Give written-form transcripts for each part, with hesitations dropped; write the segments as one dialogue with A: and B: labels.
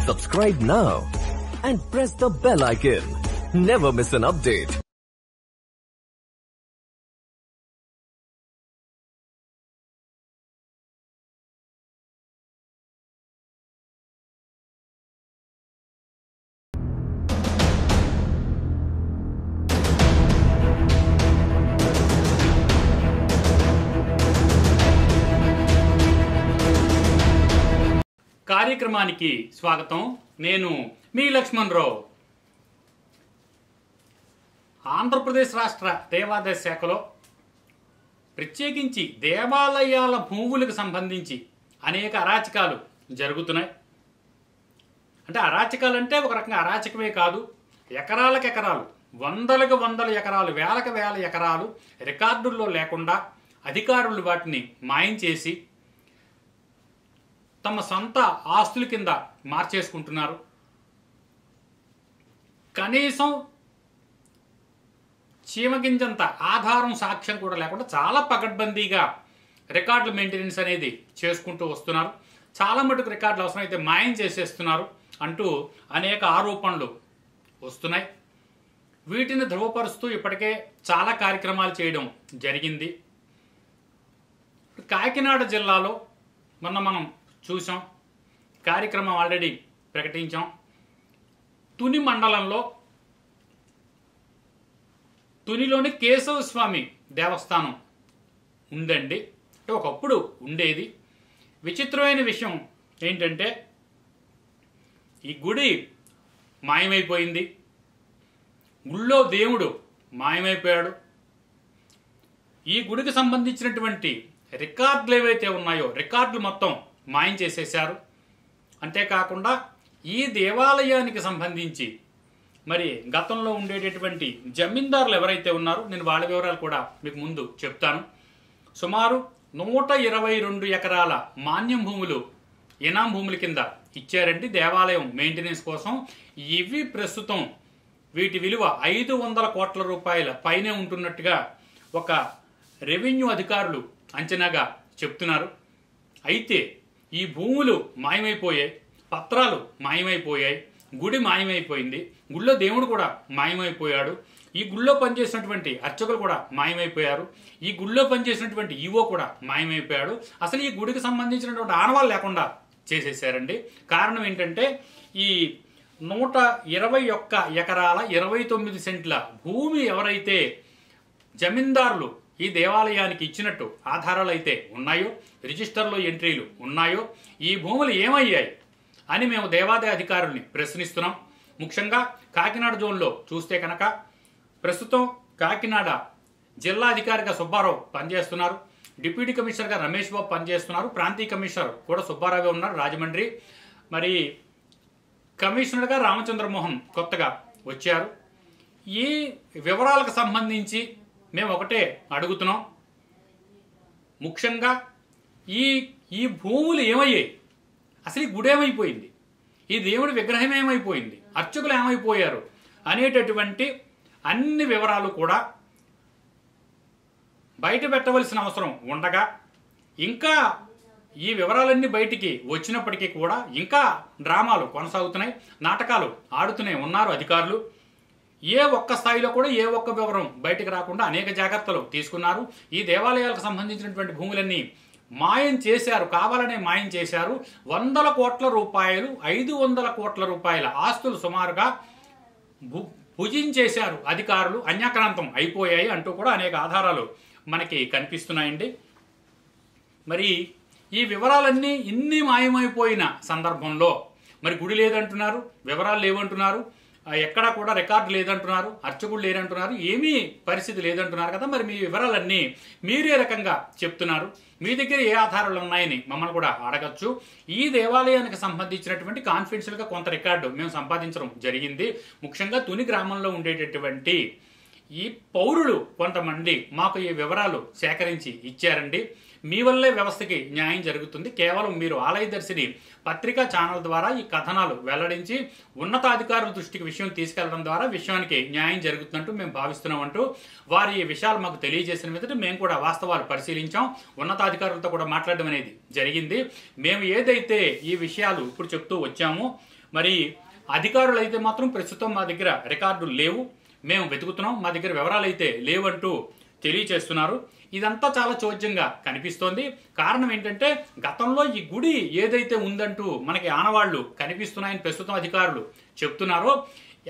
A: Subscribe now and press the bell icon. Never miss an update.
B: కార్యక్రమానికి స్వాగతం. నేను మీ లక్ష్మణరావు. ఆంధ్రప్రదేశ్ రాష్ట్ర దేవాదాయ శాఖలో ప్రత్యేకించి దేవాలయాల భూములకు సంబంధించి అనేక అరాచకాలు జరుగుతున్నాయి. అంటే అరాచకాలు అంటే ఒక రకంగా అరాచకమే కాదు, ఎకరాలకు ఎకరాలు, వందలకు వందల ఎకరాలు, వేలకు వేల ఎకరాలు రికార్డుల్లో లేకుండా అధికారులు వాటిని మాయం చేసి తమ సొంత ఆస్తుల కింద మార్చేసుకుంటున్నారు. కనీసం చీమగింజంత ఆధారం సాక్ష్యం కూడా లేకుండా చాలా పకడ్బందీగా రికార్డుల మెయింటెనెన్స్ అనేది చేసుకుంటూ వస్తున్నారు. చాలా మటుకు రికార్డులు అవసరమైతే మాయం చేసేస్తున్నారు అంటూ అనేక ఆరోపణలు వస్తున్నాయి. వీటిని ధృవపరుస్తూ ఇప్పటికే చాలా కార్యక్రమాలు చేయడం జరిగింది. కాకినాడ జిల్లాలో మొన్న మనం చూసాం, కార్యక్రమం ఆల్రెడీ ప్రకటించాం. తుని మండలంలో తునిలోని కేశవ స్వామి దేవస్థానం ఉందండి. అంటే ఒకప్పుడు ఉండేది. విచిత్రమైన విషయం ఏంటంటే ఈ గుడి మాయమైపోయింది. గుళ్ళో దేవుడు మాయమైపోయాడు. ఈ గుడికి సంబంధించినటువంటి రికార్డులు ఏవైతే ఉన్నాయో రికార్డులు మొత్తం మాయం చేసేశారు. అంతేకాకుండా ఈ దేవాలయానికి సంబంధించి మరి గతంలో ఉండేటటువంటి జమీందారులు ఎవరైతే ఉన్నారో నేను వాళ్ళ వివరాలు కూడా మీకు ముందు చెప్తాను. సుమారు 122 ఎకరాల మాన్యం భూములు ఇనాం భూముల కింద ఇచ్చారండి దేవాలయం మెయింటెనెన్స్ కోసం. ఇవి ప్రస్తుతం వీటి విలువ 500 కోట్ల రూపాయల పైనే ఉంటున్నట్టుగా ఒక రెవెన్యూ అధికారులు అంచనాగా చెప్తున్నారు. అయితే ఈ భూములు మాయమైపోయాయి, పత్రాలు మాయమైపోయాయి, గుడి మాయమైపోయింది, గుళ్ళో దేవుడు కూడా మాయమైపోయాడు, ఈ గుళ్ళో పనిచేసినటువంటి అర్చకులు కూడా మాయమైపోయారు, ఈ గుళ్ళో పనిచేసినటువంటి ఈవో కూడా మాయమైపోయాడు. అసలు ఈ గుడికి సంబంధించినటువంటి ఆనవాళ్ళు లేకుండా చేసేసారండి. కారణం ఏంటంటే ఈ 121 ఎకరాల 29 సెంట్ల భూమి ఎవరైతే జమీందారులు ఈ దేవాలయానికి ఇచ్చినట్టు ఆధారాలు అయితే ఉన్నాయో, రిజిస్టర్లో ఎంట్రీలు ఉన్నాయో, ఈ భూములు ఏమయ్యాయి అని మేము దేవాదాయ అధికారుల్ని ప్రశ్నిస్తున్నాం. ముఖ్యంగా కాకినాడ జోన్లో చూస్తే కనుక ప్రస్తుతం కాకినాడ జిల్లా అధికారిగా సుబ్బారావు పనిచేస్తున్నారు, డిప్యూటీ కమిషనర్గా రమేష్ బాబు పనిచేస్తున్నారు, ప్రాంతీయ కమిషనర్ కూడా సుబ్బారావు ఉన్నారు రాజమండ్రి, మరి కమిషనర్గా రామచంద్రమోహన్ కొత్తగా వచ్చారు. ఈ వివరాలకు సంబంధించి మేము ఒకటే అడుగుతున్నాం. ముఖ్యంగా ఈ భూములు ఏమయ్యాయి, అసలు ఈ గుడి ఏమైపోయింది, ఈ దేవుడి విగ్రహం ఏమైపోయింది, అర్చకులు ఏమైపోయారు అనేటటువంటి అన్ని వివరాలు కూడా బయట పెట్టవలసిన అవసరం ఉండగా ఇంకా ఈ వివరాలన్నీ బయటికి వచ్చినప్పటికీ కూడా ఇంకా డ్రామాలు కొనసాగుతున్నాయి, నాటకాలు ఆడుతూనే ఉన్నారు అధికారులు. ఏ ఒక్క స్థాయిలో కూడా ఏ ఒక్క వివరం బయటకు రాకుండా అనేక జాగ్రత్తలు తీసుకున్నారు. ఈ దేవాలయాలకు సంబంధించినటువంటి భూములన్నీ మాయం చేశారు, కావాలనే మాయం చేశారు. 100 కోట్ల రూపాయలు, 500 కోట్ల రూపాయల ఆస్తులు సుమారుగా భుజించేశారు అధికారులు, అన్యాక్రాంతం అయిపోయాయి అంటూ కూడా అనేక ఆధారాలు మనకి కనిపిస్తున్నాయండి. మరి ఈ వివరాలన్నీ ఇన్ని మాయమైపోయిన సందర్భంలో మరి గుడి లేదంటున్నారు, వివరాలు లేవంటున్నారు, ఎక్కడా కూడా రికార్డు లేదంటున్నారు, అర్చకుడు లేరంటున్నారు, ఏమీ పరిస్థితి లేదంటున్నారు కదా. మరి మీ వివరాలన్నీ మీరు ఏ రకంగా చెప్తున్నారు, మీ దగ్గర ఏ ఆధారాలు ఉన్నాయని మమ్మల్ని కూడా అడగచ్చు. ఈ దేవాలయానికి సంబంధించినటువంటి కాన్ఫిడెన్షియల్గా కొంత రికార్డు మేము సంపాదించడం జరిగింది. ముఖ్యంగా తుని గ్రామంలో ఉండేటటువంటి ఈ పౌరులు కొంతమంది మాకు ఈ వివరాలు సేకరించి ఇచ్చారండి. మీ వల్లే వ్యవస్థకి న్యాయం జరుగుతుంది. కేవలం మీరు ఆలయ దర్శిని పత్రికా ఛానల్ ద్వారా ఈ కథనాలు వెల్లడించి ఉన్నతాధికారుల దృష్టికి విషయం తీసుకెళ్లడం ద్వారా విషయానికి న్యాయం జరుగుతున్నట్టు మేము భావిస్తున్నామంటూ వారి ఈ విషయాలు మాకు తెలియజేసిన మీదట మేము కూడా వాస్తవాలు పరిశీలించాం. ఉన్నతాధికారులతో కూడా మాట్లాడడం అనేది జరిగింది. మేము ఏదైతే ఈ విషయాలు ఇప్పుడు చెప్తూ వచ్చామో మరి అధికారులు అయితే మాత్రం ప్రస్తుతం మా దగ్గర రికార్డులు లేవు, మేము వెతుకుతున్నాం, మా దగ్గర వివరాలు అయితే లేవంటూ తెలియచేస్తున్నారు. ఇదంతా చాలా చోద్యంగా కనిపిస్తోంది. కారణం ఏంటంటే గతంలో ఈ గుడి ఏదైతే ఉందంటూ మనకి ఆనవాళ్లు కనిపిస్తున్నాయని ప్రస్తుతం అధికారులు చెప్తున్నారో,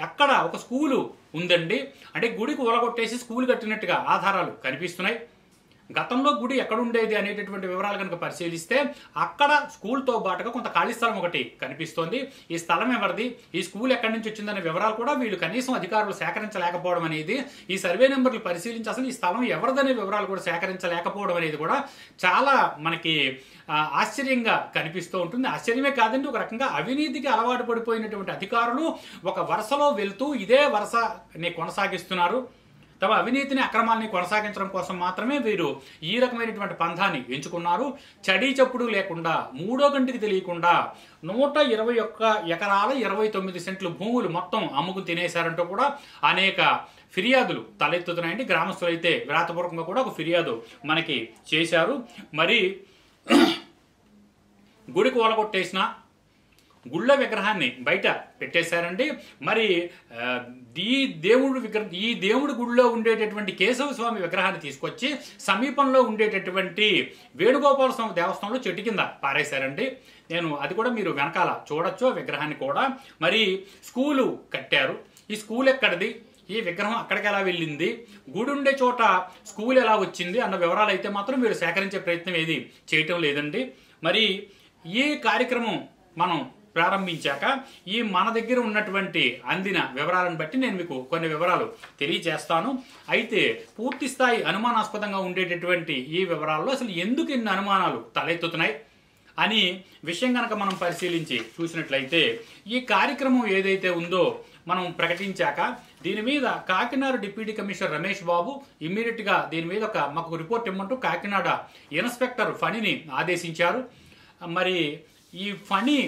B: ఎక్కడ ఒక స్కూలు ఉందండి, అంటే గుడికి ఊలగొట్టేసి స్కూల్ కట్టినట్టుగా ఆధారాలు కనిపిస్తున్నాయి. గతంలో గుడి ఎక్కడుండేది అనేటటువంటి వివరాలు కనుక పరిశీలిస్తే అక్కడ స్కూల్తో పాటుగా కొంత ఖాళీ స్థలం ఒకటి కనిపిస్తోంది. ఈ స్థలం ఎవరిది, ఈ స్కూల్ ఎక్కడి నుంచి వచ్చిందనే వివరాలు కూడా వీళ్ళు కనీసం అధికారులు సేకరించలేకపోవడం అనేది, ఈ సర్వే నెంబర్లు పరిశీలించి అసలు ఈ స్థలం ఎవరిదనే వివరాలు కూడా సేకరించలేకపోవడం అనేది కూడా చాలా మనకి ఆశ్చర్యంగా కనిపిస్తూ ఉంటుంది. ఆశ్చర్యమే కాదండి, ఒక రకంగా అవినీతికి అలవాటు పడిపోయినటువంటి అధికారులు ఒక వరుసలో వెళ్తూ ఇదే వరుసని కొనసాగిస్తున్నారు. తమ అవినీతిని అక్రమాలని కొనసాగించడం కోసం మాత్రమే వీరు ఈ రకమైనటువంటి పంథాన్ని ఎంచుకున్నారు. చడీ చప్పుడు లేకుండా, మూడో గంటకి తెలియకుండా 121 ఎకరాల 29 సెంట్లు భూములు మొత్తం అమ్ముకు తినేశారంటూ కూడా అనేక ఫిర్యాదులు తలెత్తుతున్నాయండి. గ్రామస్తులు అయితే వ్రాతపూర్వకంగా కూడా ఒక ఫిర్యాదు మనకి చేశారు. మరి గుడి కూలగొట్టేసిన గుళ్ళ విగ్రహాన్ని బయట పెట్టేశారండి. మరి ఈ దేవుడి గుడిలో ఉండేటటువంటి కేశవ స్వామి విగ్రహాన్ని తీసుకొచ్చి సమీపంలో ఉండేటటువంటి వేణుగోపాల స్వామి దేవస్థానంలో చెట్టు కింద పారేశారండి. అది కూడా మీరు వెనకాల చూడొచ్చు ఆ విగ్రహాన్ని కూడా. మరి స్కూలు కట్టారు, ఈ స్కూల్ ఎక్కడిది, ఈ విగ్రహం అక్కడికి ఎలా వెళ్ళింది, గుడి ఉండే చోట స్కూల్ ఎలా వచ్చింది అన్న వివరాలు అయితే మాత్రం వీరు సేకరించే ప్రయత్నం ఏది చేయటం లేదండి. మరి ఈ కార్యక్రమం మనం ప్రారంభించాక ఈ మన దగ్గర ఉన్నటువంటి అందిన వివరాలను బట్టి నేను మీకు కొన్ని వివరాలు తెలియజేస్తాను. అయితే పూర్తి స్థాయి అనుమానాస్పదంగా ఉండేటటువంటి ఈ వివరాల్లో అసలు ఎందుకు ఇన్ని అనుమానాలు తలెత్తుతున్నాయి అని విషయం కనుక మనం పరిశీలించి చూసినట్లయితే, ఈ కార్యక్రమం ఏదైతే ఉందో మనం ప్రకటించాక దీని మీద కాకినాడ డిప్యూటీ కమిషనర్ రమేష్ బాబు ఇమ్మీడియట్గా దీని మీద మాకు రిపోర్ట్ ఇమ్మంటూ కాకినాడ ఇన్స్పెక్టర్ ఫణిని ఆదేశించారు. మరి ఈ ఫణి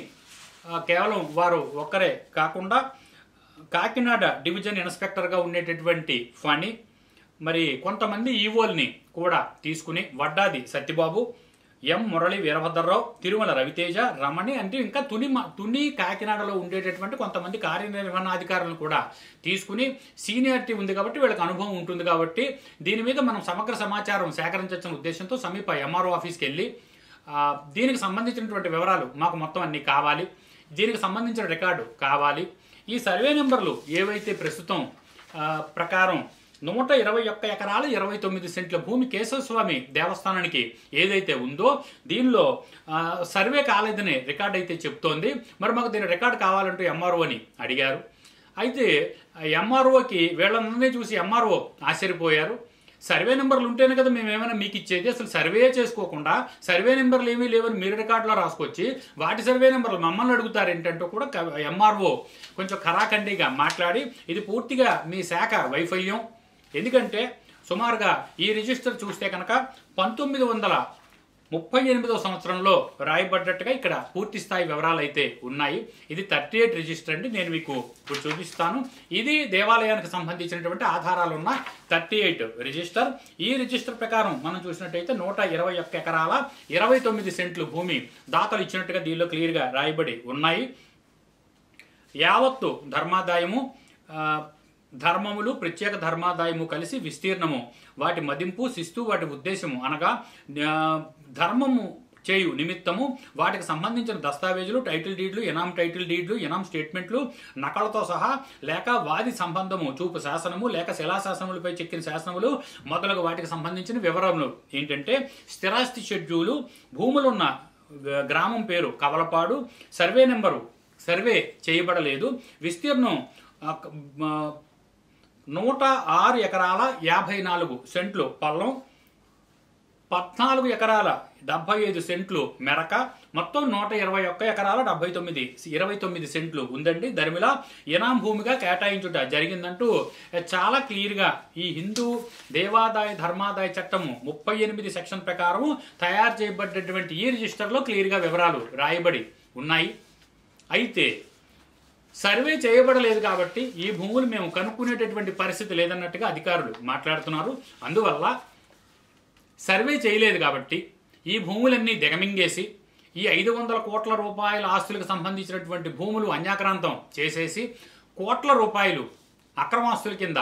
B: కేవలం వారు ఒక్కరే కాకుండా కాకినాడ డివిజన్ ఇన్స్పెక్టర్గా ఉండేటటువంటి ఫణి, మరి కొంతమంది ఈవోల్ని కూడా తీసుకుని వడ్డాది సత్యబాబు, ఎం మురళి వీరభద్రరావు, తిరుమల రవితేజ, రమణి అంటే ఇంకా తుని కాకినాడలో ఉండేటటువంటి కొంతమంది కార్యనిర్వహణాధికారులను కూడా తీసుకుని, సీనియారిటీ ఉంది కాబట్టి వీళ్ళకి అనుభవం ఉంటుంది కాబట్టి దీని మీద మనం సమగ్ర సమాచారం సేకరించాల్సిన ఉద్దేశంతో సమీప ఎంఆర్ఓ ఆఫీస్కి వెళ్ళి దీనికి సంబంధించినటువంటి వివరాలు మాకు మొత్తం అన్నీ కావాలి, దీనికి సంబంధించిన రికార్డు కావాలి, ఈ సర్వే నెంబర్లు ఏవైతే ప్రస్తుతం ప్రకారం 121 ఎకరాల 29 సెంట్ల భూమి కేశవస్వామి దేవస్థానానికి ఏదైతే ఉందో దీనిలో సర్వే కాలేదని రికార్డు అయితే చెప్తోంది. మరి మాకు దీని రికార్డు కావాలంటూ ఎంఆర్ఓని అడిగారు. అయితే ఎంఆర్ఓకి వీళ్ళందరినీ చూసి ఎంఆర్ఓ ఆశ్చర్యపోయారు. సర్వే నెంబర్లు ఉంటేనే కదా మేము ఏమైనా మీకు ఇచ్చేది, అసలు సర్వే చేసుకోకుండా సర్వే నెంబర్లు ఏమీ లేవని మీరు రికార్డులో రాసుకొచ్చి వాటి సర్వే నెంబర్లు మమ్మల్ని అడుగుతారు ఏంటంటూ కూడా ఎంఆర్ఓ కొంచెం ఖరాఖండిగా మాట్లాడి, ఇది పూర్తిగా మీ శాఖ వైఫల్యం, ఎందుకంటే సుమారుగా ఈ రిజిస్టర్ చూస్తే కనుక 1938వ సంవత్సరంలో రాయబడ్డట్టుగా ఇక్కడ పూర్తి స్థాయి వివరాలు అయితే ఉన్నాయి. ఇది 38 రిజిస్టర్ అండి, నేను మీకు ఇప్పుడు చూపిస్తాను. ఇది దేవాలయానికి సంబంధించినటువంటి ఆధారాలు ఉన్న 38 రిజిస్టర్. ఈ రిజిస్టర్ ప్రకారం మనం చూసినట్టయితే 121 ఎకరాల 29 సెంట్లు భూమి దాతలు ఇచ్చినట్టుగా దీనిలో క్లియర్గా రాయబడి ఉన్నాయి. యావత్తు ధర్మాదాయము, ధర్మములు ప్రత్యేక ధర్మాదాయము కలిసి విస్తీర్ణము, వాటి మదింపు శిస్తు, వాటి ఉద్దేశము అనగా ధర్మము చేయు నిమిత్తము వాటికి సంబంధించిన దస్తావేజులు, టైటిల్ డీడ్లు, ఎనాం టైటిల్ డీడ్లు, ఎనాం స్టేట్మెంట్లు నకలతో సహా, లేక వాది సంబంధము చూపు శాసనము, లేక శిలాశాసనములపై చెక్కిన శాసనములు మొదలగు వాటికి సంబంధించిన వివరములు ఏంటంటే స్థిరాస్తి షెడ్యూలు, భూములున్న గ్రామం పేరు కవలపాడు, సర్వే నెంబరు సర్వే చేయబడలేదు, విస్తీర్ణం 106 ఎకరాల 54 సెంట్లు పల్లం, 14 ఎకరాల 75 సెంట్లు మెరక, మొత్తం 121 ఎకరాల 29 సెంట్లు ఉందండి. దరిమిలా ఇనాం భూమిగా కేటాయించుట జరిగిందంటూ చాలా క్లియర్గా ఈ హిందూ దేవాదాయ ధర్మాదాయ చట్టము 38 సెక్షన్ ప్రకారం తయారు చేయబడ్డటువంటి ఈ రిజిస్టర్లో క్లియర్గా వివరాలు రాయబడి ఉన్నాయి. అయితే సర్వే చేయబడలేదు కాబట్టి ఈ భూములు మేము కనుక్కునేటటువంటి పరిస్థితి లేదన్నట్టుగా అధికారులు మాట్లాడుతున్నారు. అందువల్ల సర్వే చేయలేదు కాబట్టి ఈ భూములన్నీ దిగమింగేసి ఈ 500 కోట్ల రూపాయల ఆస్తులకు సంబంధించినటువంటి భూములు అన్యాక్రాంతం చేసేసి కోట్ల రూపాయలు అక్రమాస్తుల కింద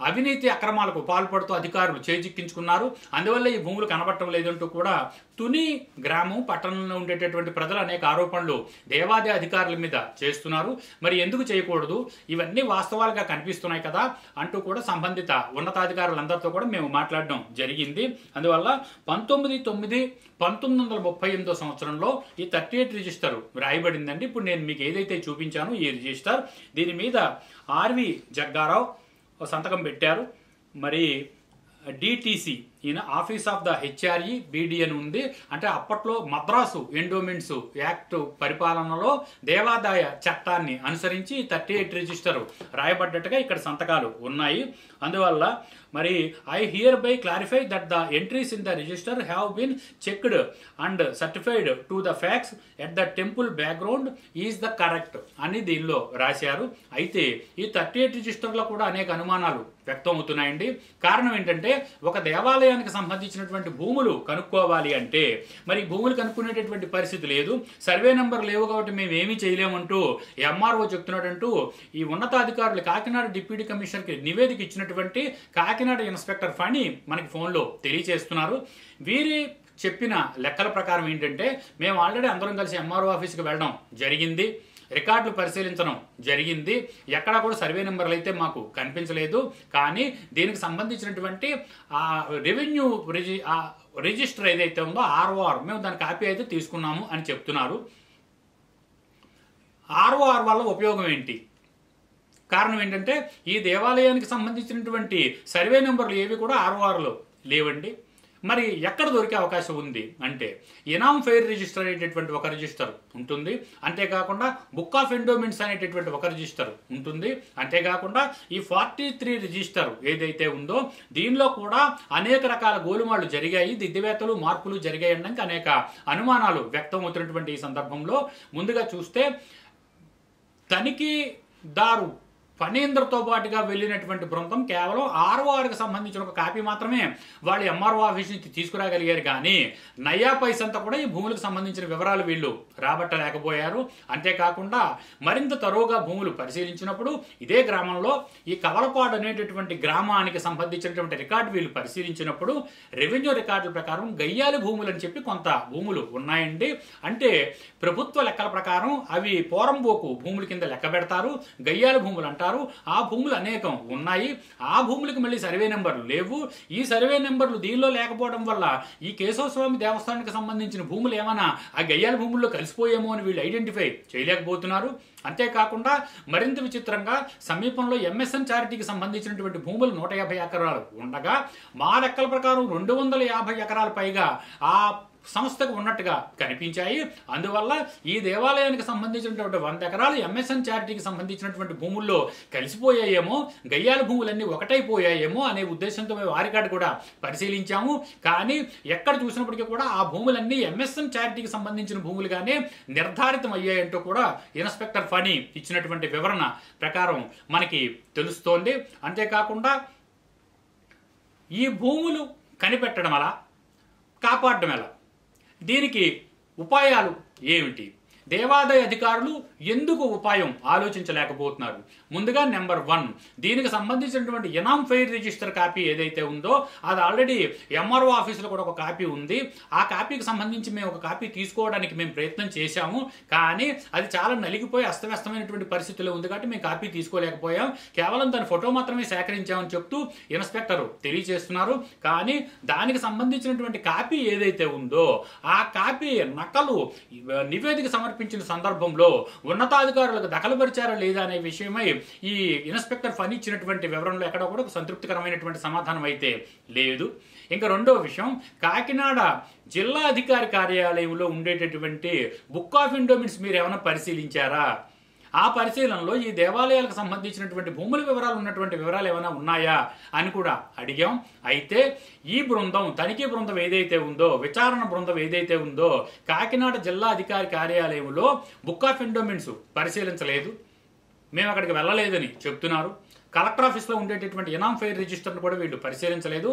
B: అవినీతి అక్రమాలకు పాల్పడుతూ అధికారులు చేజిక్కించుకున్నారు. అందువల్ల ఈ భూములు కనబడటం లేదంటూ కూడా తుని గ్రామం పట్టణంలో ఉండేటటువంటి ప్రజలు అనేక ఆరోపణలు దేవాదాయ అధికారుల మీద చేస్తున్నారు. మరి ఎందుకు చేయకూడదు, ఇవన్నీ వాస్తవాలుగా కనిపిస్తున్నాయి కదా అంటూ కూడా సంబంధిత ఉన్నతాధికారులందరితో కూడా మేము మాట్లాడడం జరిగింది. అందువల్ల 19/9/1938 సంవత్సరంలో ఈ 38 రిజిస్టర్ రాయబడిందండి. ఇప్పుడు నేను మీకు ఏదైతే చూపించానో ఈ రిజిస్టర్, దీని మీద ఆర్వి జగ్గారావు సంతకం పెట్టారు. మరి డిటిసి ఈయన ఆఫీస్ ఆఫ్ ద హెచ్ఆర్ఈ బీడీఎన్ ఉంది. అంటే అప్పట్లో మద్రాసు ఎండోమెంట్స్ యాక్ట్ పరిపాలనలో దేవాదాయ చట్టాన్ని అనుసరించి 38 రిజిస్టర్ రాయబడ్డట్టుగా ఇక్కడ సంతకాలు ఉన్నాయి. అందువల్ల మరి I hereby clarify that the entries in the register have been checked and certified to the facts at the temple background is the correct అని దీనిలో రాశారు. అయితే ఈ 38 రిజిస్టర్లో కూడా అనేక అనుమానాలు వ్యక్తం అవుతున్నాయండి. కారణం ఏంటంటే ఒక దేవాలయానికి సంబంధించినటువంటి భూములు కనుక్కోవాలి అంటే మరి భూములు కనుక్కునేటటువంటి పరిస్థితి లేదు, సర్వే నెంబర్ లేవు కాబట్టి మేము ఏమీ చేయలేమంటూ ఎంఆర్ఓ చెప్తున్నాడంటూ ఈ ఉన్నతాధికారులు కాకినాడ డిప్యూటీ కమిషనర్కి నివేదిక ఇచ్చినటువంటి కాకినాడ ఇన్స్పెక్టర్ ఫణి మనకి ఫోన్లో తెలియజేస్తున్నారు. వీరి చెప్పిన లెక్కల ప్రకారం ఏంటంటే మేము ఆల్రెడీ అందరం కలిసి ఎంఆర్ఓ ఆఫీస్కి వెళ్ళడం జరిగింది, రికార్డులు పరిశీలించడం జరిగింది, ఎక్కడా కూడా సర్వే నెంబర్లు అయితే మాకు కనిపించలేదు. కానీ దీనికి సంబంధించినటువంటి ఆ రెవెన్యూ రిజిస్టర్ ఏదైతే ఉందో ఆర్ఓఆర్ మేము దాని కాపీ అయితే తీసుకున్నాము అని చెప్తున్నారు. ఆర్ఓఆర్ వల్ల ఉపయోగం ఏంటి? కారణం ఏంటంటే ఈ దేవాలయానికి సంబంధించినటువంటి సర్వే నెంబర్లు ఏవి కూడా ఆర్ఓఆర్లో లేవండి. మరి ఎక్కడ దొరికే అవకాశం ఉంది అంటే ఇనామ్ ఫెయిర్ రిజిస్టర్ అనేటటువంటి ఒక రిజిస్టర్ ఉంటుంది, అంతేకాకుండా బుక్ ఆఫ్ ఎండోమెంట్స్ అనేటటువంటి ఒక రిజిస్టర్ ఉంటుంది, అంతేకాకుండా ఈ 43 రిజిస్టర్ ఏదైతే ఉందో దీనిలో కూడా అనేక రకాల గోలుమాళ్లు జరిగాయి, దిద్దువేతలు మార్పులు జరిగాయి అనడానికి అనేక అనుమానాలు వ్యక్తం అవుతున్నటువంటి ఈ సందర్భంలో ముందుగా చూస్తే తనిఖీదారు ఫణీంద్రతో పాటుగా వెళ్ళినటువంటి బృందం కేవలం ఆర్ఓఆర్కి సంబంధించిన ఒక కాపీ మాత్రమే వాళ్ళు ఎంఆర్ఓ ఆఫీస్ నుంచి తీసుకురాగలిగారు. కానీ నయా పైసంతా కూడా ఈ భూములకు సంబంధించిన వివరాలు వీళ్ళు రాబట్టలేకపోయారు. అంతేకాకుండా మరింత తరువుగా భూములు పరిశీలించినప్పుడు ఇదే గ్రామంలో ఈ కవలపాడు అనేటటువంటి గ్రామానికి సంబంధించినటువంటి రికార్డు వీళ్ళు పరిశీలించినప్పుడు రెవెన్యూ రికార్డుల ప్రకారం గయ్యాలి భూములు అని చెప్పి కొంత భూములు ఉన్నాయండి. అంటే ప్రభుత్వ లెక్కల ప్రకారం అవి పోరంబోకు భూముల కింద లెక్క పెడతారు, గయ్యాలి భూములు అంటారు. ఆ భూములు అనేకం ఉన్నాయి, ఆ భూములకు మళ్ళీ సర్వే నెంబర్లు లేవు. ఈ సర్వే నెంబర్లు దీనిలో లేకపోవడం వల్ల ఈ కేశవస్వామి దేవస్థానానికి సంబంధించిన భూములు ఏమైనా ఆ గయ్యాల భూముల్లో కలిసిపోయేమో అని వీళ్ళు ఐడెంటిఫై చేయలేకపోతున్నారు. అంతేకాకుండా మరింత విచిత్రంగా సమీపంలో ఎంఎస్ఎన్ చారిటీకి సంబంధించినటువంటి భూములు 150 ఎకరాలు ఉండగా మా లెక్కల ప్రకారం 250 ఎకరాల పైగా ఆ సంస్థకు ఉన్నట్టుగా కనిపించాయి. అందువల్ల ఈ దేవాలయానికి సంబంధించినటువంటి 100 ఎకరాలు ఎంఎస్ఎన్ చారిటీకి సంబంధించినటువంటి భూముల్లో కలిసిపోయాయేమో, గయ్యాల భూములన్నీ ఒకటైపోయాయేమో అనే ఉద్దేశంతో మేము వారికాడు కూడా పరిశీలించాము. కానీ ఎక్కడ చూసినప్పటికీ కూడా ఆ భూములన్నీ ఎంఎస్ఎన్ చారిటీకి సంబంధించిన భూములుగానే నిర్ధారితం అయ్యాయంటూ కూడా ఇన్స్పెక్టర్ ఫణి ఇచ్చినటువంటి వివరణ ప్రకారం మనకి తెలుస్తోంది. అంతేకాకుండా ఈ భూములు కనిపెట్టడం ఎలా, కాపాడడం ఎలా, దీనికి ఉపాయాలు ఏమిటి? దేవాదాయ అధికారులు ఎందుకు ఉపాయం ఆలోచించలేకపోతున్నారు? ముందుగా నెంబర్ 1, దీనికి సంబంధించినటువంటి ఇనామ్ ఫెయిర్ రిజిస్టర్ కాపీ ఏదైతే ఉందో అది ఆల్రెడీ ఎంఆర్ఓ ఆఫీసులో కూడా ఒక కాపీ ఉంది. ఆ కాపీకి సంబంధించి మేము ఒక కాపీ తీసుకోవడానికి మేము ప్రయత్నం చేశాము, కానీ అది చాలా నలిగిపోయి అస్తవ్యస్తమైనటువంటి పరిస్థితుల్లో ఉంది కాబట్టి మేము కాపీ తీసుకోలేకపోయాం. కేవలం దాని ఫోటో మాత్రమే సేకరించామని చెప్తూ ఇన్స్పెక్టర్ తెలియజేస్తున్నారు. కానీ దానికి సంబంధించినటువంటి కాపీ ఏదైతే ఉందో ఆ కాపీ నకలు నివేదిక సమర్పించిన సందర్భంలో ఉన్నతాధికారులకు దఖలుపరిచారా లేదా అనే విషయమై ఈ ఇన్స్పెక్టర్ ఫణి ఇచ్చినటువంటి వివరణలో ఎక్కడ కూడా ఒక సంతృప్తికరమైనటువంటి సమాధానం అయితే లేదు. ఇంకా రెండవ విషయం, కాకినాడ జిల్లా అధికారి కార్యాలయంలో ఉండేటటువంటి బుక్ ఆఫ్ ఎండోమెంట్స్ మీరు ఏమైనా పరిశీలించారా? ఆ పరిశీలనలో ఈ దేవాలయాలకు సంబంధించినటువంటి భూముల వివరాలు ఉన్నటువంటి వివరాలు ఏమైనా ఉన్నాయా అని కూడా అడిగాం. అయితే ఈ బృందం, తనిఖీ బృందం ఏదైతే ఉందో, విచారణ బృందం ఏదైతే ఉందో కాకినాడ జిల్లా అధికారి కార్యాలయంలో బుక్ ఆఫ్ ఎండోమెంట్స్ పరిశీలించలేదు, మేము అక్కడికి వెళ్ళలేదని చెప్తున్నారు. కలెక్టర్ ఆఫీస్లో ఉండేటటువంటి ఇనామ్ ఫెయిర్ రిజిస్టర్ను కూడా వీళ్ళు పరిశీలించలేదు.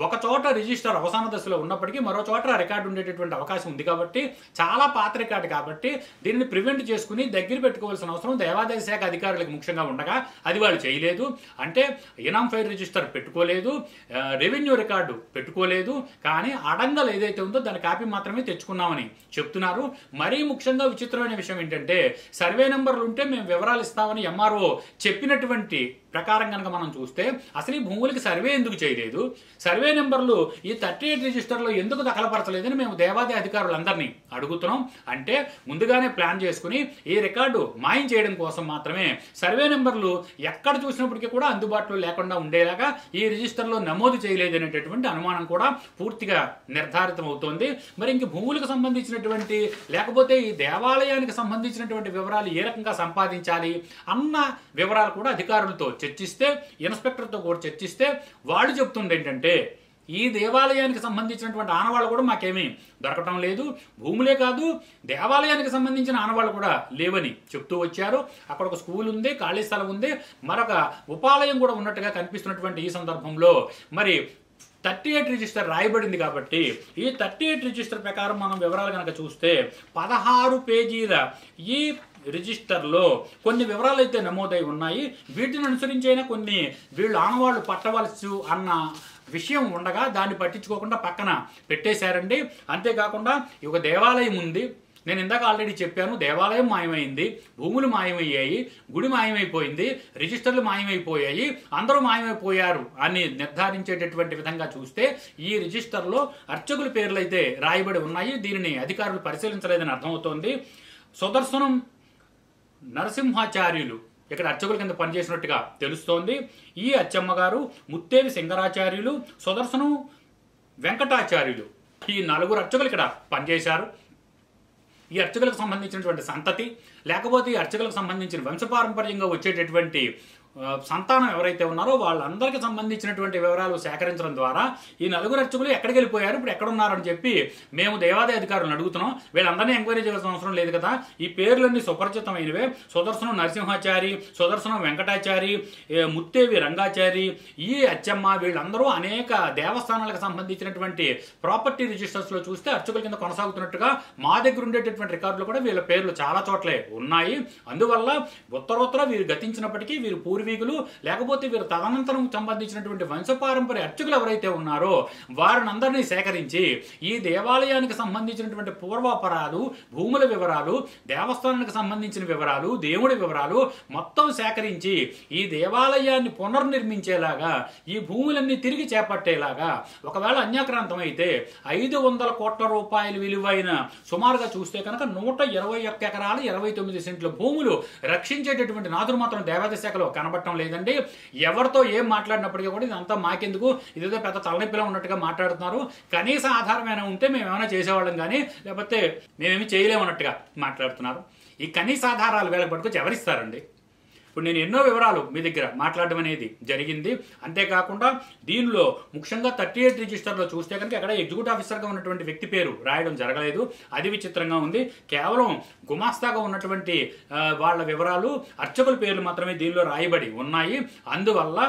B: ఒక చోట రిజిస్టర్ అవసాన దశలో ఉన్నప్పటికీ మరో చోట రికార్డు ఉండేటటువంటి అవకాశం ఉంది కాబట్టి, చాలా పాత రికార్డు కాబట్టి దీనిని ప్రివెంట్ చేసుకుని దగ్గర పెట్టుకోవాల్సిన అవసరం దేవాదాయ శాఖ అధికారులకు ముఖ్యంగా ఉండగా అది వాళ్ళు చేయలేదు. అంటే ఇనామ్ ఫెయిర్ రిజిస్టర్ పెట్టుకోలేదు, రెవెన్యూ రికార్డు పెట్టుకోలేదు, కానీ అడంగల్ ఏదైతే ఉందో దాని కాపీ మాత్రమే తెచ్చుకున్నామని చెప్తున్నారు. మరీ ముఖ్యంగా విచిత్రమైన విషయం ఏంటంటే, సర్వే నెంబర్లు ఉంటే మేము వివరాలు ఇస్తామని ఎంఆర్ఓ చెప్పినటువంటి ప్రకారం కనుక మనం చూస్తే అసలు ఈ భూములకి సర్వే ఎందుకు చేయలేదు, సర్వే నెంబర్లు ఈ 38 రిజిస్టర్లో ఎందుకు దఖలపరచలేదని మేము దేవాదాయ అధికారులందరినీ అడుగుతున్నాం. అంటే ముందుగానే ప్లాన్ చేసుకుని ఈ రికార్డు మాయం చేయడం కోసం మాత్రమే సర్వే నెంబర్లు ఎక్కడ చూసినప్పటికీ కూడా అందుబాటులో లేకుండా ఉండేలాగా ఈ రిజిస్టర్లో నమోదు చేయలేదనేటటువంటి అనుమానం కూడా పూర్తిగా నిర్ధారితం అవుతోంది. మరి ఇంక భూములకు సంబంధించినటువంటి లేకపోతే ఈ దేవాలయానికి సంబంధించినటువంటి వివరాలు ఏ రకంగా సంపాదించాలి అన్న వివరాలు కూడా అధికారులతో చర్చిస్తే, ఇన్స్పెక్టర్తో కూడా చర్చిస్తే వాళ్ళు చెప్తుంది ఏంటంటే, ఈ దేవాలయానికి సంబంధించినటువంటి ఆనవాళ్ళు కూడా మాకేమీ దొరకటం లేదు, భూములే కాదు దేవాలయానికి సంబంధించిన ఆనవాళ్ళు కూడా లేవని చెప్తూ వచ్చారు. అక్కడ ఒక స్కూల్ ఉంది, ఖాళీ స్థలం ఉంది, మరొక ఉపాలయం కూడా ఉన్నట్టుగా కనిపిస్తున్నటువంటి ఈ సందర్భంలో మరి 38 రిజిస్టర్ రాయబడింది కాబట్టి ఈ 38 రిజిస్టర్ ప్రకారం మనం వివరాలు కనుక చూస్తే 16 పేజీల ఈ రిజిస్టర్లో కొన్ని వివరాలు అయితే నమోదై ఉన్నాయి. వీటిని అనుసరించైనా కొన్ని వీళ్ళు ఆనవాళ్ళు పట్టవలసి అన్న విషయం ఉండగా దాన్ని పట్టించుకోకుండా పక్కన పెట్టేశారండి. అంతేకాకుండా ఒక దేవాలయం ఉంది, నేను ఇందాక ఆల్రెడీ చెప్పాను, దేవాలయం మాయమైంది, భూములు మాయమయ్యాయి, గుడి మాయమైపోయింది, రిజిస్టర్లు మాయమైపోయాయి, అందరూ మాయమైపోయారు అని నిర్ధారించేటటువంటి విధంగా చూస్తే ఈ రిజిస్టర్లో అర్చకుల పేర్లు అయితే రాయబడి ఉన్నాయి. దీనిని అధికారులు పరిశీలించలేదని అర్థమవుతోంది. సుదర్శనం నరసింహాచార్యులు ఇక్కడ అర్చకుల కింద పనిచేసినట్టుగా తెలుస్తోంది. ఈ అచ్చమ్మ గారు, ముత్తేవి సింగరాచార్యులు, సుదర్శనం వెంకటాచార్యులు, ఈ 4 అర్చకులు ఇక్కడ పనిచేశారు. ఈ అర్చకులకు సంబంధించినటువంటి సంతతి లేకపోతే ఈ అర్చకులకు సంబంధించిన వంశపారంపర్యంగా వచ్చేటటువంటి సంతానం ఎవరైతే ఉన్నారో వాళ్ళందరికీ సంబంధించినటువంటి వివరాలు సేకరించడం ద్వారా ఈ 4 అర్చకులు ఎక్కడికి వెళ్ళిపోయారు, ఇప్పుడు ఎక్కడున్నారని చెప్పి మేము దేవాదాయ అధికారులను అడుగుతున్నాం. వీళ్ళందరినీ ఎంక్వైరీ చేయాల్సిన అవసరం లేదు కదా, ఈ పేర్లన్నీ సుపరిచితమైనవే. సుదర్శనం నరసింహాచారి, సుదర్శనం వెంకటాచారి, ముత్తేవి రంగాచారి, ఈ అచ్చమ్మ, వీళ్ళందరూ అనేక దేవస్థానాలకు సంబంధించినటువంటి ప్రాపర్టీ రిజిస్టర్స్లో చూస్తే అర్చకుల కింద కొనసాగుతున్నట్టుగా మా దగ్గర ఉండేటటువంటి రికార్డులు కూడా వీళ్ళ పేర్లు చాలా చోట్లే ఉన్నాయి. అందువల్ల ఉత్తరోత్తర వీరు గతించినప్పటికీ వీరు పూర్వీకులు లేకపోతే వీరు తదనంతరం సంబంధించినటువంటి వంశపారంపర్య అర్చకులు ఎవరైతే ఉన్నారో వారిని అందరినీ సేకరించి ఈ దేవాలయానికి సంబంధించినటువంటి పూర్వాపరాలు, భూముల వివరాలు, దేవస్థానానికి సంబంధించిన వివరాలు, దేవుడి వివరాలు మొత్తం సేకరించి ఈ దేవాలయాన్ని పునర్నిర్మించేలాగా, ఈ భూములన్నీ తిరిగి చేపట్టేలాగా, ఒకవేళ అన్యాక్రాంతం అయితే 500 కోట్ల రూపాయలు విలువైన సుమారుగా చూస్తే కనుక 121 ఎకరాలు 29 సెంట్ల భూములు రక్షించేటటువంటి నాదురు మాత్రం దేవాదాయ శాఖలో కనబడటం లేదండి. ఎవరితో ఏం మాట్లాడినప్పటికీ కూడా ఇదంతా మాకెందుకు, ఇదేదో పెద్ద తలనొప్పిలో ఉన్నట్టుగా మాట్లాడుతున్నారు, కనీస ఆధారమైనా ఉంటే మేము ఏమైనా చేసేవాళ్ళం కానీ లేకపోతే మేమేమి చేయలేమన్నట్టుగా మాట్లాడుతున్నారు. ఈ కనీస ఆధారాలు వీళ్ళకి పట్టుకొచ్చి ఎవరిస్తారండి? ఇప్పుడు నేను ఎన్నో వివరాలు మీ దగ్గర మాట్లాడడం అనేది జరిగింది. అంతేకాకుండా దీనిలో ముఖ్యంగా 38 రిజిస్టర్లో చూస్తే కనుక ఎక్కడ ఎగ్జిక్యూటివ్ ఆఫీసర్గా ఉన్నటువంటి వ్యక్తి పేరు రాయడం జరగలేదు. అది విచిత్రంగా ఉంది. కేవలం గుమాస్తాగా ఉన్నటువంటి వాళ్ళ వివరాలు, అర్చకుల పేర్లు మాత్రమే దీనిలో రాయబడి ఉన్నాయి. అందువల్ల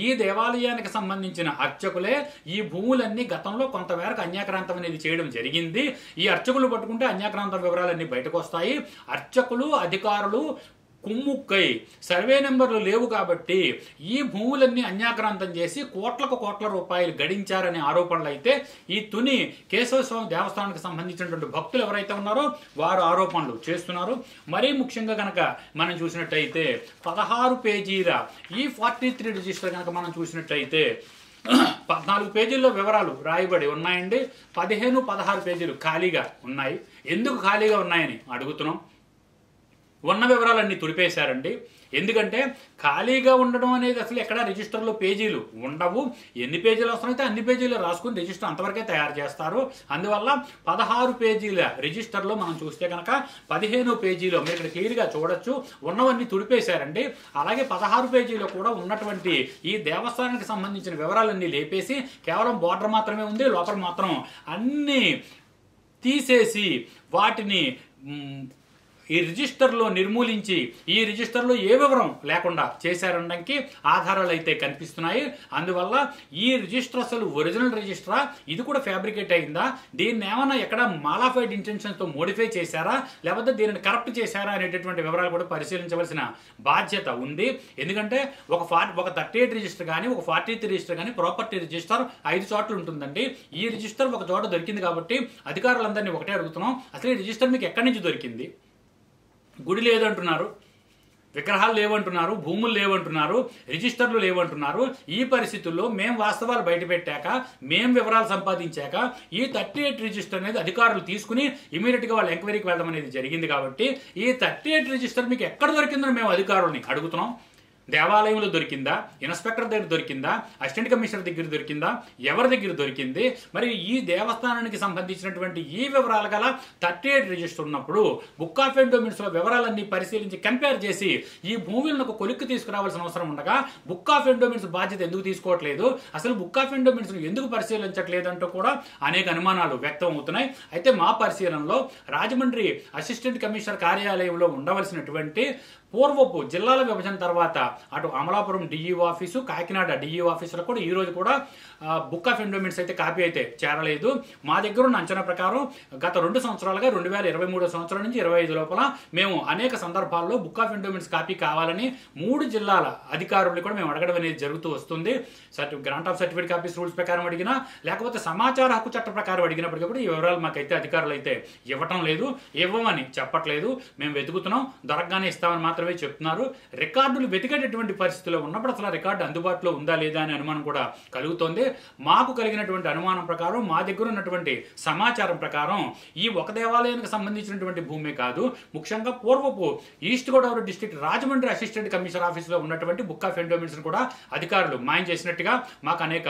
B: ఈ దేవాలయానికి సంబంధించిన అర్చకులే ఈ భూములన్నీ గతంలో కొంతమేరకు అన్యాక్రాంతం అనేది చేయడం జరిగింది. ఈ అర్చకులు పట్టుకుంటే అన్యాక్రాంతం వివరాలన్నీ బయటకు వస్తాయి. అర్చకులు, అధికారులు కుమ్ముక్కై సర్వే నెంబర్లు లేవు కాబట్టి ఈ భూములన్నీ అన్యాక్రాంతం చేసి కోట్ల రూపాయలు గడించారనే ఆరోపణలు అయితే ఈ తుని కేశవస్వామి దేవస్థానానికి సంబంధించినటువంటి భక్తులు ఎవరైతే ఉన్నారో వారు ఆరోపణలు చేస్తున్నారు. మరీ ముఖ్యంగా కనుక మనం చూసినట్టయితే 16 పేజీల ఈ 43 రిజిస్టర్ కనుక మనం చూసినట్టయితే 14 పేజీల్లో వివరాలు రాయబడి ఉన్నాయండి. 15, 16 పేజీలు ఖాళీగా ఉన్నాయి. ఎందుకు ఖాళీగా ఉన్నాయని అడుగుతున్నాం. ఉన్న వివరాలన్నీ తుడిపేశారండి. ఎందుకంటే ఖాళీగా ఉండడం అనేది అసలు ఎక్కడ రిజిస్టర్లో పేజీలు ఉండవు. ఎన్ని పేజీలు అవసరమైతే అన్ని పేజీలు రాసుకుని రిజిస్టర్ అంతవరకే తయారు చేస్తారు. అందువల్ల 16 పేజీల రిజిస్టర్లో మనం చూస్తే కనుక 15 పేజీలో మీరు ఇక్కడ క్లియర్గా చూడొచ్చు ఉన్నవన్నీ తుడిపేశారండి. అలాగే 16 పేజీలో కూడా ఉన్నటువంటి ఈ దేవస్థానానికి సంబంధించిన వివరాలన్నీ లేపేసి కేవలం బోర్డర్ మాత్రమే ఉంది, లోపల మాత్రం అన్నీ తీసేసి వాటిని ఈ రిజిస్టర్లో నిర్మూలించి ఈ రిజిస్టర్లో ఏ వివరం లేకుండా చేశారనడానికి ఆధారాలు అయితే కనిపిస్తున్నాయి. అందువల్ల ఈ రిజిస్టర్ అసలు ఒరిజినల్ రిజిస్టరా, ఇది కూడా ఫ్యాబ్రికేట్ అయిందా, దీన్ని ఏమన్నా ఎక్కడ మాలాఫైడ్ ఇంటెన్షన్స్తో మోడిఫై చేశారా, లేకపోతే దీనిని కరప్ట్ చేశారా అనేటటువంటి వివరాలు కూడా పరిశీలించవలసిన బాధ్యత ఉంది. ఎందుకంటే ఒక 38 రిజిస్టర్ కానీ ఒక 43 రిజిస్టర్ కానీ ప్రాపర్టీ రిజిస్టర్ 5 చోట్ల ఉంటుందండి. ఈ రిజిస్టర్ ఒక చోట దొరికింది కాబట్టి అధికారులందరినీ ఒకటే అడుగుతున్నాం, అసలు ఈ రిజిస్టర్ మీకు ఎక్కడి నుంచి దొరికింది? గుడి లేదంటున్నారు, విగ్రహాలు లేవంటున్నారు, భూములు లేవంటున్నారు, రిజిస్టర్లు లేవంటున్నారు. ఈ పరిస్థితుల్లో మేము వాస్తవాలు బయటపెట్టాక, మేము వివరాలు సంపాదించాక ఈ 38 రిజిస్టర్ అనేది అధికారులు తీసుకుని ఇమీడియట్గా వాళ్ళు ఎంక్వైరీకి వెళ్ళడం అనేది జరిగింది. కాబట్టి ఈ 38 రిజిస్టర్ మీకు ఎక్కడ దొరికిందని మేము అధికారులని అడుగుతున్నాం. దేవాలయంలో దొరికిందా, ఇన్స్పెక్టర్ దగ్గర దొరికిందా, అసిస్టెంట్ కమిషనర్ దగ్గర దొరికిందా, ఎవరి దగ్గర దొరికింది? మరి ఈ దేవస్థానానికి సంబంధించినటువంటి ఈ వివరాలు గల 38 రిజిస్టర్ ఉన్నప్పుడు బుక్ ఆఫ్ ఎండోమెంట్స్లో వివరాలన్నీ పరిశీలించి కంపేర్ చేసి ఈ భూములను ఒక కొలిక్కి తీసుకురావాల్సిన అవసరం ఉండగా బుక్ ఆఫ్ ఎండోమెంట్స్ బాధ్యత ఎందుకు తీసుకోవట్లేదు, అసలు బుక్ ఆఫ్ ఎండోమెంట్స్ ఎందుకు పరిశీలించట్లేదు అంటూ కూడా అనేక అనుమానాలు వ్యక్తం అవుతున్నాయి. అయితే మా పరిశీలనలో రాజమండ్రి అసిస్టెంట్ కమిషనర్ కార్యాలయంలో ఉండవలసినటువంటి పూర్వపు జిల్లాల విభజన తర్వాత అటు Amalapuram DEO office, Kakinada DEO ఆఫీసులో కూడా ఈరోజు కూడా బుక్ ఆఫ్ ఎండోమెంట్స్ అయితే కాపీ అయితే చేరలేదు. మా దగ్గర ఉన్న అంచనా ప్రకారం గత 2 సంవత్సరాలుగా 2023 సంవత్సరం నుంచి 25 లోపల మేము అనేక సందర్భాల్లో బుక్ ఆఫ్ ఎండోమెంట్స్ కాపీ కావాలని 3 జిల్లాల అధికారులు కూడా మేము అడగడం అనేది జరుగుతూ వస్తుంది. Grant of certificate copies rules ప్రకారం అడిగినా, లేకపోతే సమాచార హక్కు చట్ట ప్రకారం అడిగినప్పటికీ కూడా ఈ వివరాలు మాకైతే అధికారులు అయితే ఇవ్వటం లేదు, ఇవ్వమని చెప్పట్లేదు. మేము వెతుకుతున్నాం, దొరకగానే ఇస్తామని మాత్రమే చెప్తున్నారు. రికార్డులు వెతికేటటువంటి పరిస్థితిలో ఉన్నప్పుడు అసలు రికార్డు అందుబాటులో ఉందా లేదా అనే అనుమానం కూడా కలుగుతోంది. మాకు కలిగినటువంటి అనుమానం ప్రకారం, మా దగ్గర ఉన్నటువంటి సమాచారం ప్రకారం ఈ ఒక దేవాలయానికి సంబంధించినటువంటి భూమే కాదు, ముఖ్యంగా పూర్వపు east Godavari district Rajahmundry assistant commissioner ఆఫీసులో ఉన్నటువంటి బుక్ ఆఫ్ ఎండోమెంట్స్ కూడా అధికారులు మాయం చేసినట్టుగా మాకు అనేక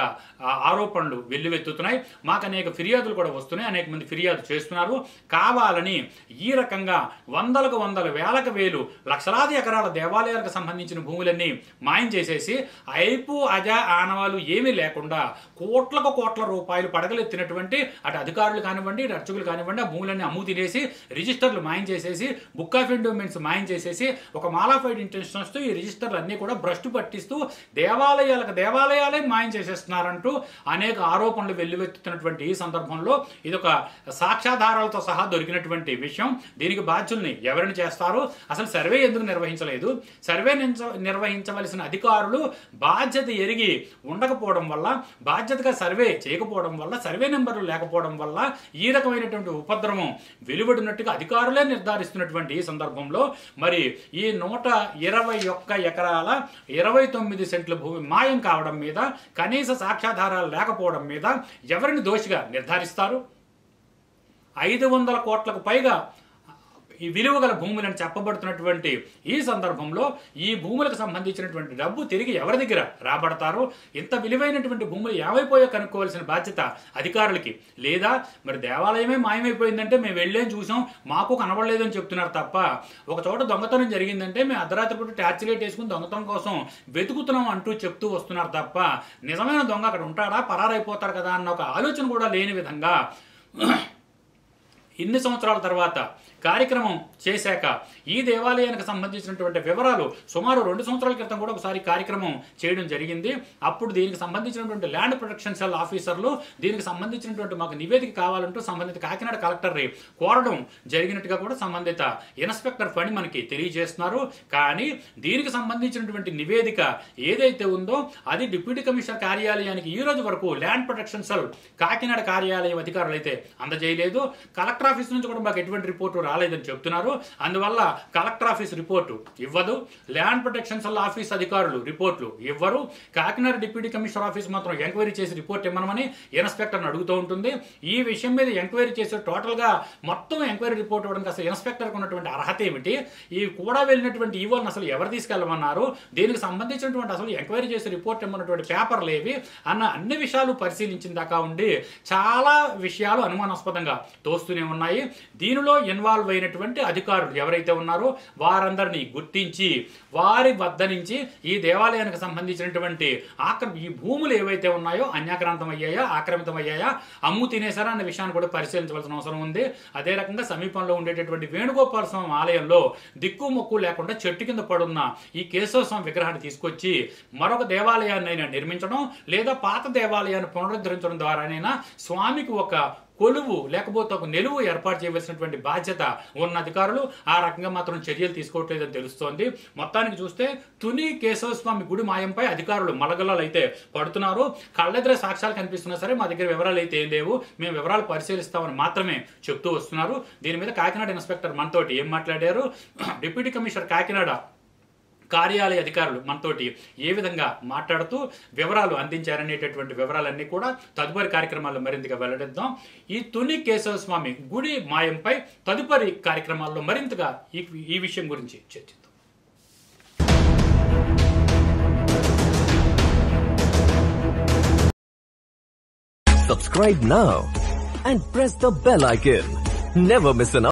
B: ఆరోపణలు వెల్లువెత్తుతున్నాయి. మాకు అనేక ఫిర్యాదులు కూడా వస్తున్నాయి, అనేక మంది ఫిర్యాదు చేస్తున్నారు. కావాలని ఈ రకంగా వందలకు వందల, వేలకు వేలు, లక్షలాది ఎకరాల దేవాలయాలకు సంబంధించిన భూములన్నీ మాయం చేసేసి ఐపు అజా ఆనవాలు ఏమీ లేకుండా కోట్ల రూపాయలు పడగలెత్తినటువంటి అటు అధికారులు కానివ్వండి, ఇటు అర్చకులు కానివ్వండి, ఆ భూములన్నీ అమ్ము తినేసి రిజిస్టర్లు మాయం చేసేసి బుక్ ఆఫ్ ఎండోమెంట్స్ మాయం చేసేసి ఒక మాలాఫైడ్ ఇంటెన్షన్స్తో ఈ రిజిస్టర్లు అన్నీ కూడా భ్రష్టు పట్టిస్తూ దేవాలయాలే మాయం చేసేస్తున్నారంటూ అనేక ఆరోపణలు వెల్లువెత్తుతున్నటువంటి ఈ సందర్భంలో ఇదొక సాక్ష్యాధారాలతో సహా దొరికినటువంటి విషయం. దీనికి బాధ్యుల్ని ఎవరిని చేస్తారు? అసలు సర్వే ఎందుకు నిర్వహించలేదు? సర్వే నిర్వహించవలసిన అధికారులు బాధ్యత ఎరిగి ఉండకపోవడం వల్ల, బాధ్యతగా సర్వే చేయకపోవడం వల్ల, సర్వే నెంబర్లు లేకపోవడం వల్ల ఈ రకమైనటువంటి ఉపద్రవం వెలువడినట్టుగా అధికారులే నిర్ధారిస్తున్నటువంటి ఈ సందర్భంలో మరి ఈ 121 ఎకరాల 29 సెంట్ల భూమి మాయం కావడం మీద, కనీస సాక్ష్యాధారాలు లేకపోవడం మీద ఎవరిని దోషిగా నిర్ధారిస్తారు? 500 కోట్లకు పైగా ఈ విలువ గల భూములను చెప్పబడుతున్నటువంటి ఈ సందర్భంలో ఈ భూములకు సంబంధించినటువంటి డబ్బు తిరిగి ఎవరి దగ్గర రాబడతారో, ఇంత విలువైనటువంటి భూములు ఏమైపోయో కనుక్కోవాల్సిన బాధ్యత అధికారులకి లేదా? మరి దేవాలయమే మాయమైపోయిందంటే మేము వెళ్ళేం చూసాం, మాకు కనబడలేదని చెప్తున్నారు తప్ప, ఒక చోట దొంగతనం జరిగిందంటే మేము అర్ధరాత్రి పూట టార్చ్ లైట్ వేసుకుని దొంగతనం కోసం వెతుకుతున్నాం అంటూ చెప్తూ వస్తున్నారు తప్ప, నిజమైన దొంగ అక్కడ ఉంటాడా, పరారైపోతాడు కదా అన్న ఒక ఆలోచన కూడా లేని విధంగా ఇన్ని సంవత్సరాల తర్వాత కార్యక్రమం చేశాక ఈ దేవాలయానికి సంబంధించినటువంటి వివరాలు సుమారు 2 సంవత్సరాల క్రితం కూడా ఒకసారి కార్యక్రమం చేయడం జరిగింది. అప్పుడు దీనికి సంబంధించినటువంటి ల్యాండ్ ప్రొటెక్షన్ సెల్ ఆఫీసర్లు దీనికి సంబంధించినటువంటి మాకు నివేదిక కావాలంటూ సంబంధిత కాకినాడ కలెక్టర్ని కోరడం జరిగినట్టుగా కూడా సంబంధిత ఇన్స్పెక్టర్ పని మనకి తెలియజేస్తున్నారు. కానీ దీనికి సంబంధించినటువంటి నివేదిక ఏదైతే ఉందో అది డిప్యూటీ కమిషనర్ కార్యాలయానికి ఈ రోజు వరకు ల్యాండ్ ప్రొటెక్షన్ సెల్ కాకినాడ కార్యాలయం అధికారులు అయితే అందజేయలేదు. కలెక్టర్ ఆఫీస్ నుంచి కూడా మాకు ఎటువంటి రిపోర్టు రాలేదని చెప్తున్నారు. అందువల్ల కలెక్టర్ ఆఫీస్ రిపోర్టు ఇవ్వదు, ల్యాండ్ ప్రొటెక్షన్ సెల్ ఆఫీస్ అధికారులు రిపోర్ట్లు ఇవ్వరు. కాకినాడ డిప్యూటీ కమిషనర్ ఆఫీస్ మాత్రం ఎంక్వైరీ చేసి రిపోర్ట్ ఇవ్వమని ఇన్స్పెక్టర్ని అడుగుతూ ఉంటుంది. ఈ విషయం మీద ఎంక్వైరీ చేసి టోటల్గా మొత్తం ఎంక్వైరీ రిపోర్ట్ ఇవ్వడానికి అసలు ఇన్స్పెక్టర్కి ఉన్నటువంటి అర్హత ఏమిటి? ఈ కూడా వెళ్ళినటువంటి ఈవోని అసలు ఎవరు తీసుకెళ్ళమన్నారు? దీనికి సంబంధించినటువంటి అసలు ఎంక్వైరీ చేసి రిపోర్ట్ ఇవ్వనటువంటి పేపర్లు ఏవి అన్న అన్ని విషయాలు పరిశీలించిన దాకా ఉండి చాలా విషయాలు అనుమానాస్పదంగా తోస్తూనే ఉన్నాయి. దీనిలో ఇన్వాల్వ్ ఇన్వాల్వ్ అయినటువంటి అధికారులు ఎవరైతే ఉన్నారో వారందరినీ గుర్తించి వారి వద్ద నుంచి ఈ దేవాలయానికి సంబంధించినటువంటి ఈ భూములు ఏవైతే ఉన్నాయో అన్యాక్రాంతం అయ్యాయా, ఆక్రమితం అయ్యాయా, అమ్ము తినేసారా అనే విషయాన్ని కూడా పరిశీలించవలసిన అవసరం ఉంది. అదే రకంగా సమీపంలో ఉండేటటువంటి వేణుగోపాల స్వామి ఆలయంలో దిక్కు మొక్కు లేకుండా చెట్టు కింద పడున్న ఈ కేశవ స్వామి విగ్రహాన్ని తీసుకొచ్చి మరొక దేవాలయాన్నైనా నిర్మించడం లేదా పాత దేవాలయాన్ని పునరుద్ధరించడం ద్వారానైనా స్వామికి ఒక కొలువు లేకపోతే ఒక నిలువు ఏర్పాటు చేయవలసినటువంటి బాధ్యత ఉన్న అధికారులు ఆ రకంగా మాత్రం చర్యలు తీసుకోవట్లేదని తెలుస్తోంది. మొత్తానికి చూస్తే తుని కేశవస్వామి గుడి మాయంపై అధికారులు మలగలాలు అయితే పడుతున్నారు. కళ్ళెదుర సాక్ష్యాలు కనిపిస్తున్నా సరే మా దగ్గర వివరాలు అయితే ఏం లేవు, మేము వివరాలు పరిశీలిస్తామని మాత్రమే చెప్తూ వస్తున్నారు. దీని మీద కాకినాడ ఇన్స్పెక్టర్ మనతోటి ఏం మాట్లాడారు, డిప్యూటీ కమిషనర్ కాకినాడ కార్యాలయ అధికారులు మనతోటి ఏ విధంగా మాట్లాడుతూ వివరాలు అందించారనేటటువంటి వివరాలన్నీ కూడా తదుపరి కార్యక్రమాల్లో మరింతగా వెల్లడిద్దాం. ఈ తుని కేశవ స్వామి గుడి మాయంపై తదుపరి కార్యక్రమాల్లో మరింతగా ఈ విషయం గురించి చర్చిద్దాం.
A: Subscribe now and press the bell icon. Never miss an